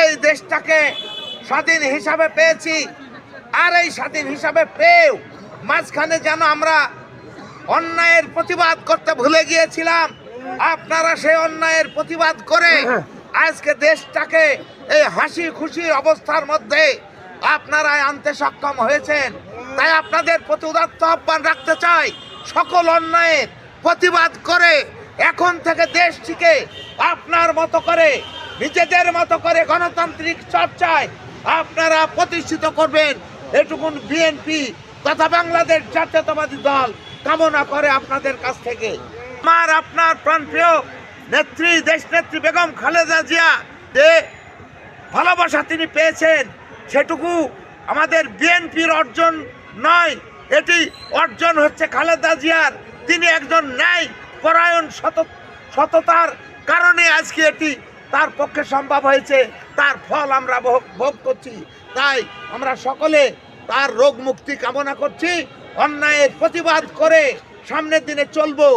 এই দেশটাকে স্বাধীন হিসাবে পেয়েছি। আর এই স্বাধীন হিসাবে পেয়েও মাঝখানে যেন আমরা অন্যায়ের প্রতিবাদ করতে ভুলে গিয়েছিলাম। আপনারা সেই অন্যায়ের প্রতিবাদ করে আজকে দেশটাকে এই হাসি খুশি অবস্থার মধ্যে আপনারা আনতে সক্ষম হয়েছেন। তাই আপনাদের প্রতি উদাত্ত আহ্বান রাখতে চাই, সকল অন্যায়ের প্রতিবাদ করে এখন থেকে দেশটিকে আপনার মতো করে, নিজেদের মতো করে গণতান্ত্রিক চর্চায় আপনারা প্রতিষ্ঠিত করবেন। এটুকুন বিএনপি তথা বাংলাদেশ জাতীয়তাবাদী দল কামনা করে আপনাদের কাছ থেকে। আমার আপনার প্রাণপ্রিয় নেত্রী, দেশনেত্রী বেগম খালেদা জিয়া যে ভালোবাসা তিনি পেয়েছেন, সেটুকু আমাদের বিএনপির অর্জন নয়, এটি অর্জন হচ্ছে খালেদা জিয়ার। তিনি একজন ন্যায় পরায়ণ সততার কারণে আজকে এটি তার পক্ষে সম্ভব হয়েছে, তার ফল আমরা ভোগ করছি। তাই আমরা সকলে তার রোগ মুক্তি কামনা করছি। অন্যায়ের প্রতিবাদ করে সামনের দিনে চলবো।